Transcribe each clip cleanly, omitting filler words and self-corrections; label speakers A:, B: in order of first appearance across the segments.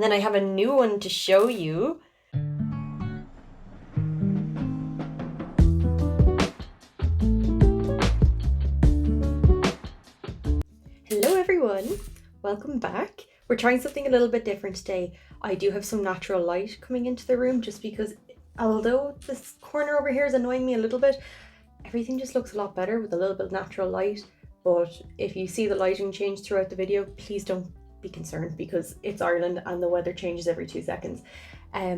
A: And then I have a new one to show you. Hello everyone, welcome back. We're trying something a little bit different today. I do have some natural light coming into the room just because although this corner over here is annoying me a little bit, everything just looks a lot better with a little bit of natural light. But if you see the lighting change throughout the video, please don't be concerned because it's Ireland and the weather changes every 2 seconds.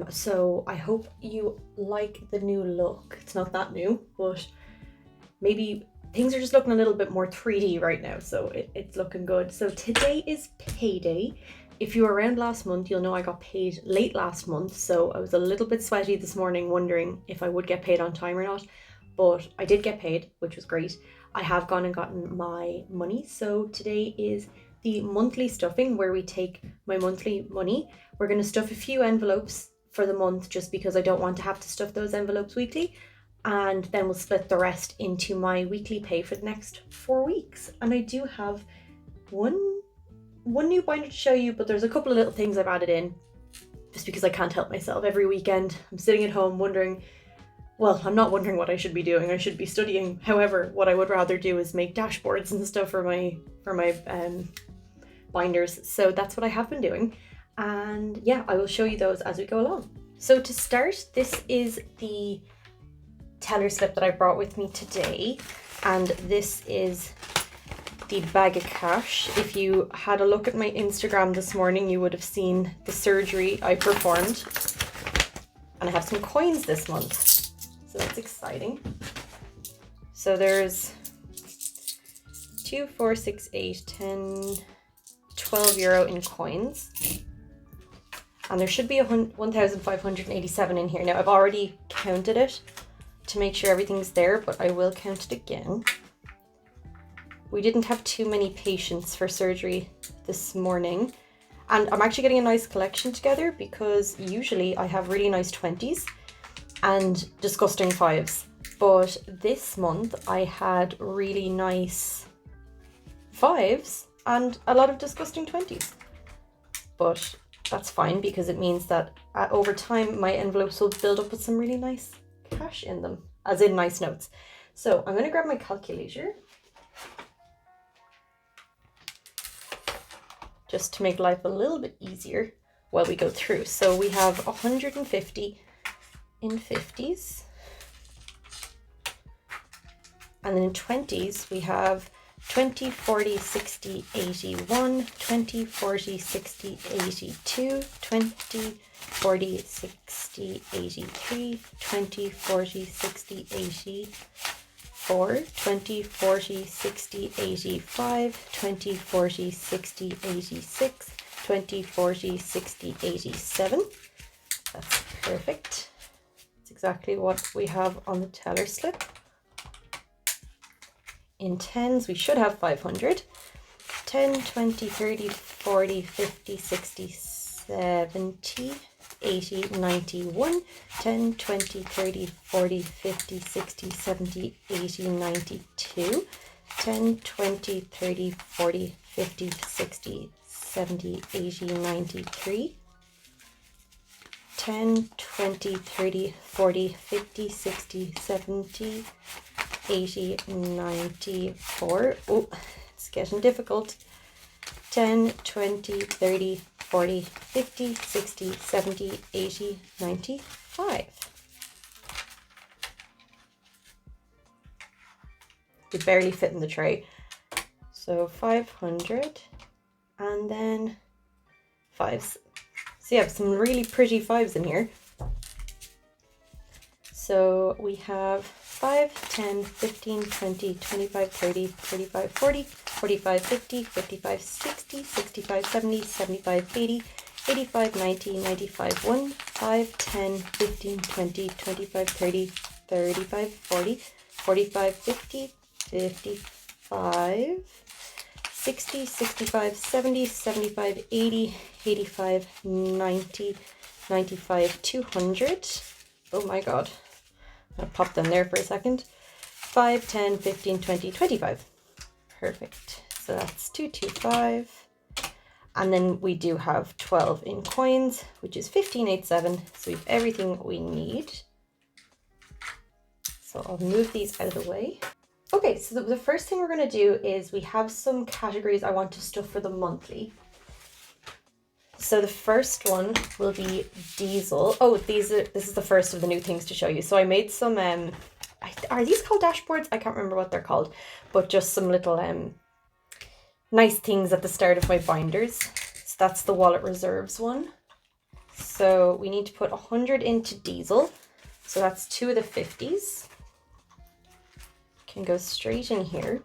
A: So I hope you like the new look. It's not that new, but maybe things are just looking a little bit more 3D right now, so it's looking good. So today is payday. If you were around last month, you'll know I got paid late last month, so I was a little bit sweaty this morning wondering if I would get paid on time or not, but I did get paid, which was great. I have gone and gotten my money, so today is the monthly stuffing where we take my monthly money. We're going to stuff a few envelopes for the month just because I don't want to have to stuff those envelopes weekly. And then we'll split the rest into my weekly pay for the next 4 weeks. And I do have one new binder to show you, but there's a couple of little things I've added in just because I can't help myself. Every weekend I'm sitting at home wondering, well, I'm not wondering what I should be doing. I should be studying. However, what I would rather do is make dashboards and stuff for my binders. So that's what I have been doing. And yeah, I will show you those as we go along. So to start, this is the teller slip that I brought with me today, and this is the bag of cash. If you had a look at my Instagram this morning, you would have seen the surgery I performed, and I have some coins this month, so that's exciting. So there's 2, 4, 6, 8, 10, 12 euro in coins, and there should be 1,587 in here. Now I've already counted it to make sure everything's there, but I will count it again. We didn't have too many patients for surgery this morning, and I'm actually getting a nice collection together because usually I have really nice 20s and disgusting 5s, but this month I had really nice 5s and a lot of disgusting 20s. But that's fine because it means that over time my envelopes will build up with some really nice cash in them, as in nice notes. So I'm going to grab my calculator just to make life a little bit easier while we go through. So we have 150 in 50s, and then in 20s we have 20, 40, 60, 81, 20, 40, 60, 82, 20, 40, 60, 83, 20, 40, 60, 84, 20, 40, 60, 85, 20, 40, 60, 86, 20, 40, 60, 87. That's perfect. That's exactly what we have on the teller slip. In 10s, we should have 500. 10, 20, 30, 40, 50, 60, 70, 80, 91, 10, 20, 30, 40, 50, 60, 70, 80, 92, 10, 20, 30, 40, 50, 60, 70, 80, 93, 10, 20, 30, 40, 50, 60, 70, 80, 94. Oh, it's getting difficult. 10, 20, 30, 40, 50, 60, 70, 80, 95. They barely fit in the tray. So 500 and then 5s. So you have some really pretty 5s in here. So we have 5, 10, 15, 20, 25, 30, 35, 40, 45, 50, 55, 60, 65, 70, 75, 80, 85, 90, 95, 1, 5, 10, 15, 20, 25, 30, 35, 40, 45, 50, 55, 60, 65, 70, 75, 80, 85, 90, 95, 200. Oh my god. I'll pop them there for a second. 5, 10, 15, 20, 25. Perfect. So that's 225. And then we do have 12 in coins, which is 1587. So we have everything we need. So I'll move these out of the way. Okay, so the first thing we're going to do is we have some categories I want to stuff for the monthly. So the first one will be diesel. Oh, this is the first of the new things to show you. So I made some, are these called dashboards? I can't remember what they're called, but just some little nice things at the start of my binders. So that's the wallet reserves one. So we need to put 100 into diesel. So that's 2 of the 50s. Can go straight in here.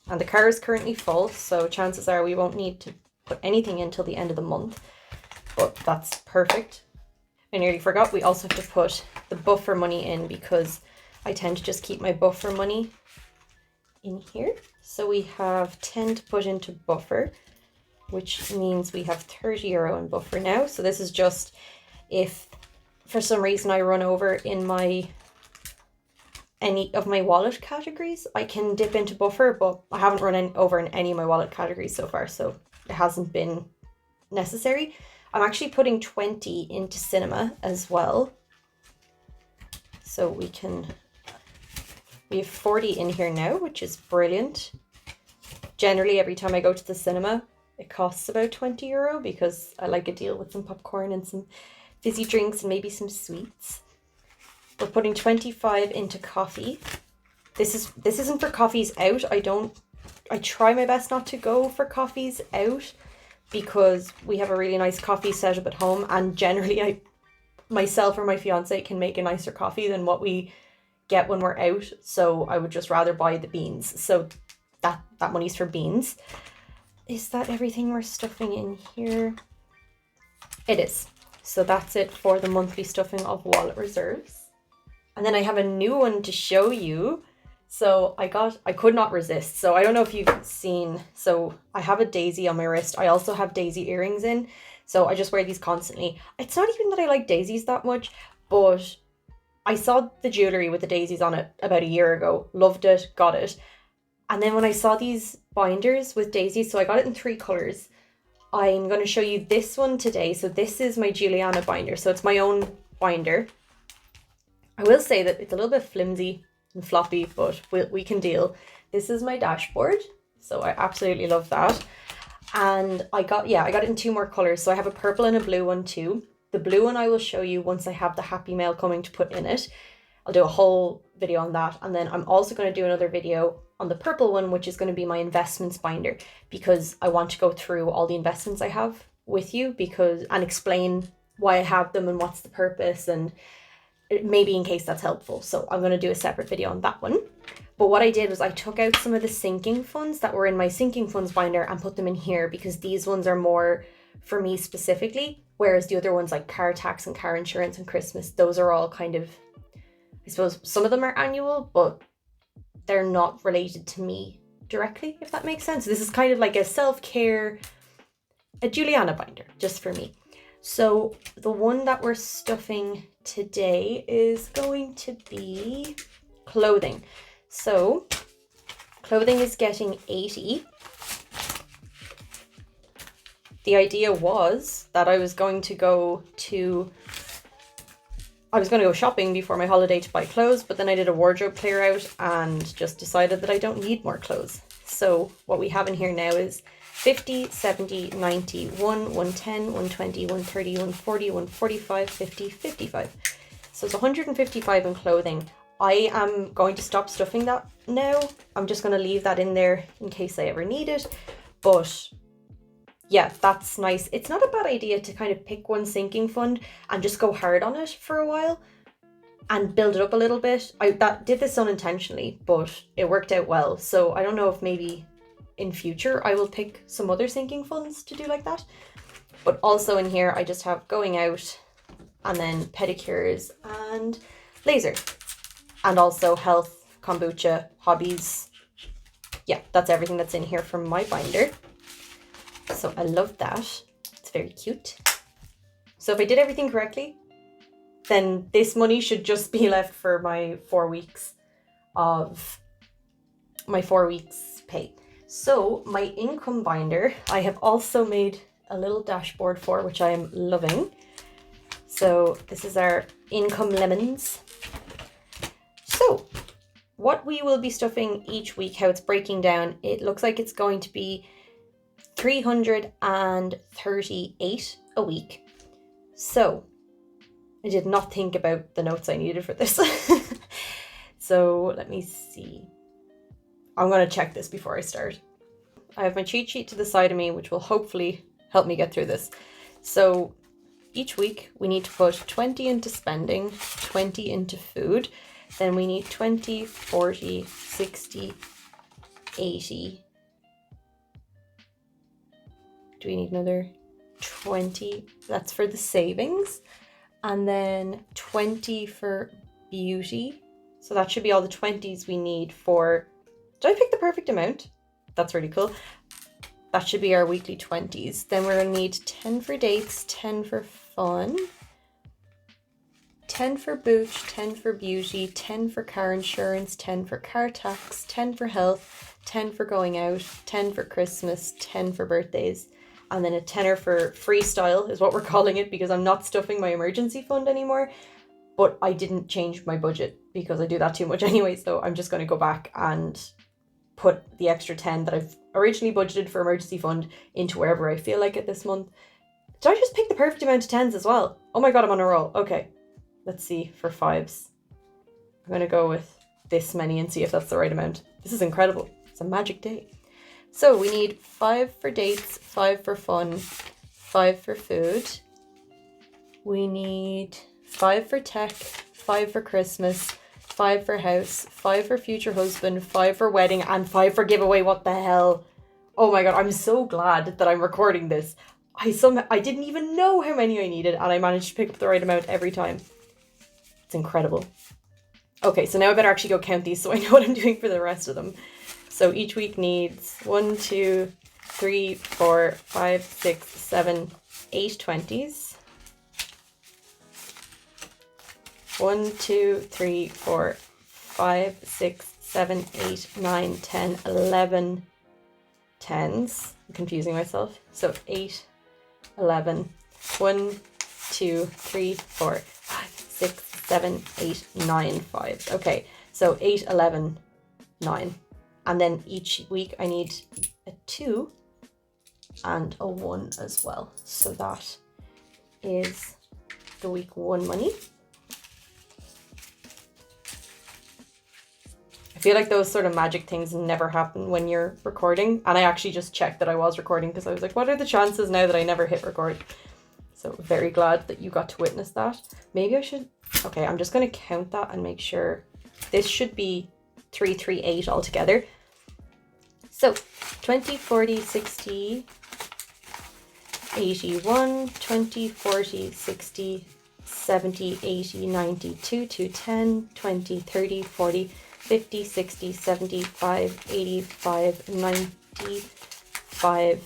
A: And the car is currently full, so chances are we won't need to put anything in till the end of the month. But that's perfect. I nearly forgot, we also have to put the buffer money in because I tend to just keep my buffer money in here. So we have 10 to put into buffer, which means we have 30 euro in buffer now. So this is just if for some reason I run over in any of my wallet categories, I can dip into buffer, but I haven't run over in any of my wallet categories so far, so it hasn't been necessary. I'm actually putting 20 into cinema as well. So we have 40 in here now, which is brilliant. Generally, every time I go to the cinema, it costs about 20 euro because I like a deal with some popcorn and some fizzy drinks and maybe some sweets. We're putting 25 into coffee. This isn't for coffees out. I try my best not to go for coffees out because we have a really nice coffee setup at home, and generally myself or my fiance can make a nicer coffee than what we get when we're out. So I would just rather buy the beans. So that money's for beans. Is that everything we're stuffing in here? It is. So that's it for the monthly stuffing of wallet reserves. And then I have a new one to show you. So I could not resist. So I don't know if you've seen, so I have a daisy on my wrist. I also have daisy earrings in. So I just wear these constantly. It's not even that I like daisies that much, but I saw the jewellery with the daisies on it about a year ago. Loved it, got it. And then when I saw these binders with daisies, so I got it in 3 colours. I'm going to show you this one today. So this is my Juliana binder. So it's my own binder. I will say that it's a little bit flimsy and floppy, but we can deal. This is my dashboard, so I absolutely love that. And I got it in 2 more colors. So I have a purple and a blue one too. The blue one I will show you once I have the happy mail coming to put in it. I'll do a whole video on that. And then I'm also going to do another video on the purple one, which is going to be my investments binder, because I want to go through all the investments I have with you and explain why I have them and what's the purpose, and maybe in case that's helpful. So I'm going to do a separate video on that one. But what I did was I took out some of the sinking funds that were in my sinking funds binder and put them in here, because these ones are more for me specifically, whereas the other ones like car tax and car insurance and Christmas, those are all kind of, I suppose some of them are annual, but they're not related to me directly, if that makes sense. This is kind of like a self-care, a Juliana binder just for me. So the one that we're stuffing today is going to be clothing. So clothing is getting 80. The idea was that I was going to go shopping before my holiday to buy clothes, but then I did a wardrobe clear out and just decided that I don't need more clothes. So what we have in here now is 50, 70, 90, 110, 120, 130, 140, 145, 50, 55. So it's 155 in clothing. I am going to stop stuffing that now. I'm just going to leave that in there in case I ever need it. But yeah, that's nice. It's not a bad idea to kind of pick one sinking fund and just go hard on it for a while and build it up a little bit. I did this unintentionally, but it worked out well. So I don't know if maybe in future I will pick some other sinking funds to do like that. But also in here I just have going out, and then pedicures and laser, and also health, kombucha, hobbies. Yeah, that's everything that's in here from my binder. So I love that. It's very cute. So if I did everything correctly, then this money should just be left for my 4 weeks pay. So my income binder, I have also made a little dashboard for, which I am loving. So this is our income lemons. So what we will be stuffing each week, how it's breaking down, it looks like it's going to be 338 a week. So I did not think about the notes I needed for this. So let me see. I'm going to check this before I start. I have my cheat sheet to the side of me, which will hopefully help me get through this. So each week we need to put 20 into spending, 20 into food. Then we need 20, 40, 60, 80. Do we need another 20? That's for the savings. And then 20 for beauty. So that should be all the 20s we need for... Did I pick the perfect amount? That's really cool. That should be our weekly 20s. Then we're going to need 10 for dates, 10 for fun, 10 for booch, 10 for beauty, 10 for car insurance, 10 for car tax, 10 for health, 10 for going out, 10 for Christmas, 10 for birthdays, and then a tenner for freestyle is what we're calling it because I'm not stuffing my emergency fund anymore. But I didn't change my budget because I do that too much anyway, so I'm just going to go back and put the extra 10 that I've originally budgeted for emergency fund into wherever I feel like it this month. Did I just pick the perfect amount of 10s as well? Oh my god, I'm on a roll. Okay, let's see for 5s. I'm going to go with this many and see if that's the right amount. This is incredible. It's a magic day. So we need 5 for dates, 5 for fun, 5 for food. We need 5 for tech, 5 for Christmas, 5 for house, 5 for future husband, 5 for wedding, and 5 for giveaway. What the hell? Oh my god, I'm so glad that I'm recording this. I didn't even know how many I needed, and I managed to pick up the right amount every time. It's incredible. Okay, so now I better actually go count these so I know what I'm doing for the rest of them. So each week needs 1, 2, 3, 4, 5, 6, 7, 8 20s. 1, 2, 3, 4, 5, 6, 7, 8, 9, 10, 11 10s. I'm confusing myself. So 8, 11, 1, 2, 3, 4, 5, 6, 7, 8, 9 5s. Okay, so 8, 11, 9. And then each week I need a 2 and a 1 as well. So that is the week 1 money. I feel like those sort of magic things never happen when you're recording. And I actually just checked that I was recording because I was like, what are the chances now that I never hit record? So very glad that you got to witness that. Maybe I should... Okay, I'm just going to count that and make sure. This should be 338 altogether. So 20, 40, 60, 81, 20, 40, 60, 70, 80, 90, 2, 10, 20, 30, 40, 50, 60, 75, 85, 95,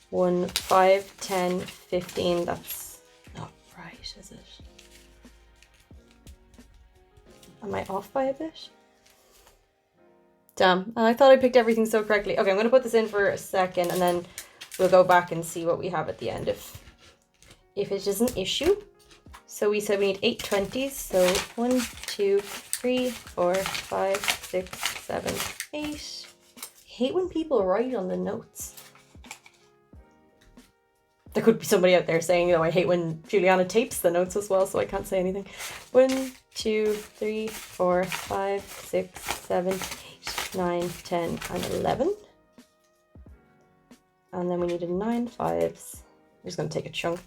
A: 1, 5, 10, 15. That's not right, is it? Am I off by a bit? Damn, and I thought I picked everything so correctly. Okay, I'm going to put this in for a second and then we'll go back and see what we have at the end if it is an issue. So we said we need 8 20s. So 1, 2, 3, 4, 5, 6, 7, 8. I hate when people write on the notes. There could be somebody out there saying, I hate when Juliana tapes the notes as well, so I can't say anything. 1, 2, 3, 4, 5, 6, 7, 8, 9, 10, and 11. And then we needed 9 5s. I'm just going to take a chunk.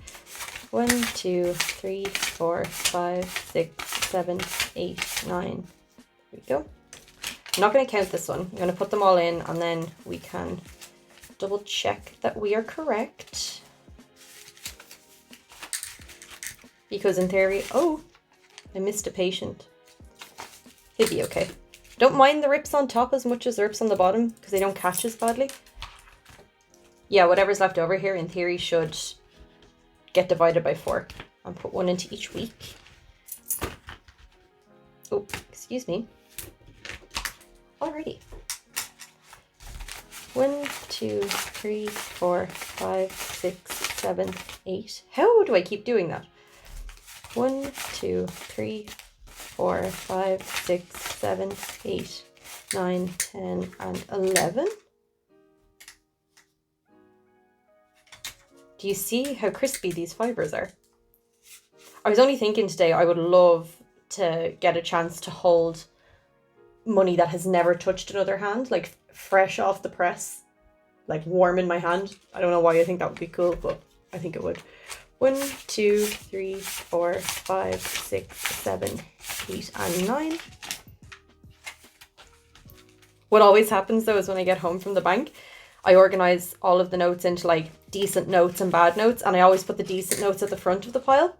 A: 1, 2, 3, 4, 5, 6, 7, 8, 9. There we go. I'm not going to count this one. I'm going to put them all in and then we can double check that we are correct. Because in theory, oh, I missed a patient. He'll be okay. Don't mind the rips on top as much as the rips on the bottom because they don't catch as badly. Yeah, whatever's left over here in theory should get divided by 4 and put 1 into each week. Oh, excuse me. Alrighty. 1, 2, 3, 4, 5, 6, 7, 8. How do I keep doing that? 1, 2, 3, 4, 5, 6, 7, 8, 9, 10, and 11. Do you see how crispy these fibers are? I was only thinking today I would love to get a chance to hold money that has never touched another hand, like fresh off the press, like warm in my hand. I don't know why I think that would be cool, but I think it would. 1, 2, 3, 4, 5, 6, 7, 8, and 9. What always happens though is when I get home from the bank, I organize all of the notes into like decent notes and bad notes, and I always put the decent notes at the front of the pile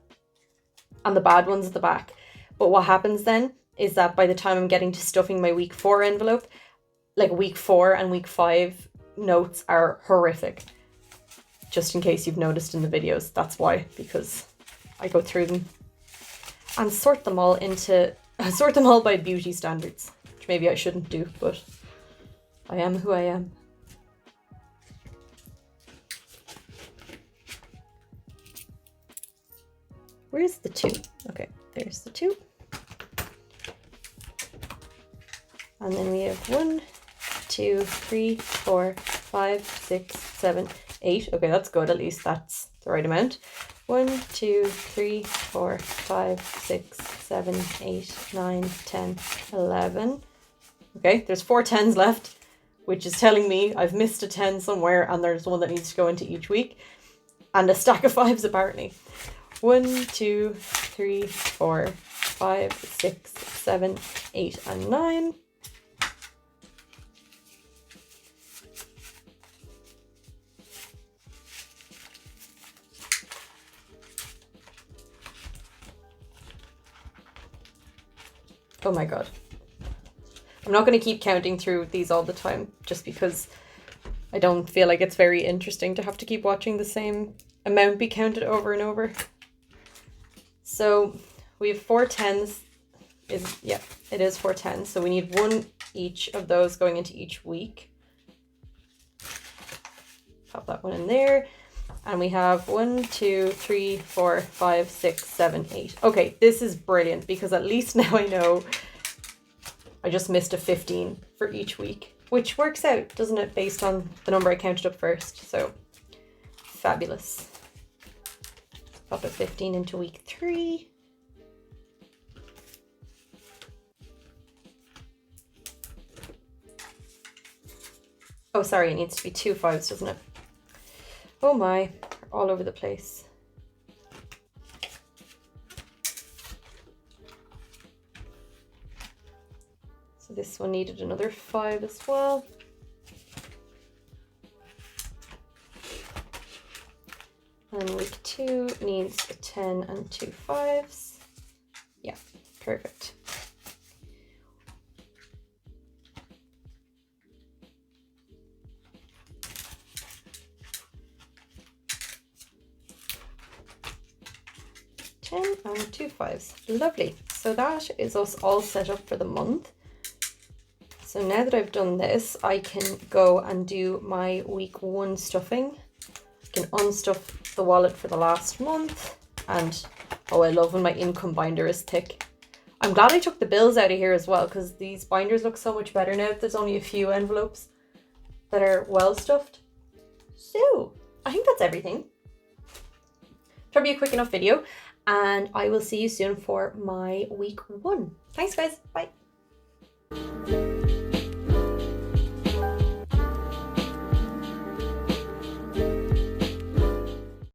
A: and the bad ones at the back. But what happens then is that by the time I'm getting to stuffing my week 4 envelope, like week 4 and week 5 notes are horrific. Just in case you've noticed in the videos, that's why, because I go through them and sort them all by beauty standards, which maybe I shouldn't do, but I am who I am. Where's the 2? Okay, there's the 2. And then we have 1, 2, 3, 4, 5, 6, 7, 8. Okay, that's good. At least that's the right amount. 1, 2, 3, 4, 5, 6, 7, 8, 9, 10, 11. Okay, there's 4 10s left, which is telling me I've missed a 10 somewhere and there's one that needs to go into each week. And a stack of 5s apparently. 1, 2, 3, 4, 5, 6, 7, 8, and 9. Oh my god. I'm not going to keep counting through these all the time, just because I don't feel like it's very interesting to have to keep watching the same amount be counted over and over. So we have 4 10s. Yeah, it is 4 10s. So we need 1 each of those going into each week. Pop that one in there. And we have 1, 2, 3, 4, 5, 6, 7, 8. Okay, this is brilliant because at least now I know I just missed a 15 for each week, which works out, doesn't it, based on the number I counted up first. So fabulous. Pop a 15 into week 3. Oh, sorry, it needs to be 2 5s, doesn't it? Oh my, all over the place. So this one needed another 5 as well. And week 2 needs a 10 and 2 5s. Yeah, perfect. And 2 5s. Lovely. So that is us all set up for the month. So now that I've done this, I can go and do my week 1 stuffing. I can unstuff the wallet for the last month. And oh, I love when my income binder is thick. I'm glad I took the bills out of here as well, because these binders look so much better now that there's only a few envelopes that are well stuffed. So I think that's everything. Try to be a quick enough video. And I will see you soon for my week 1. Thanks guys, bye.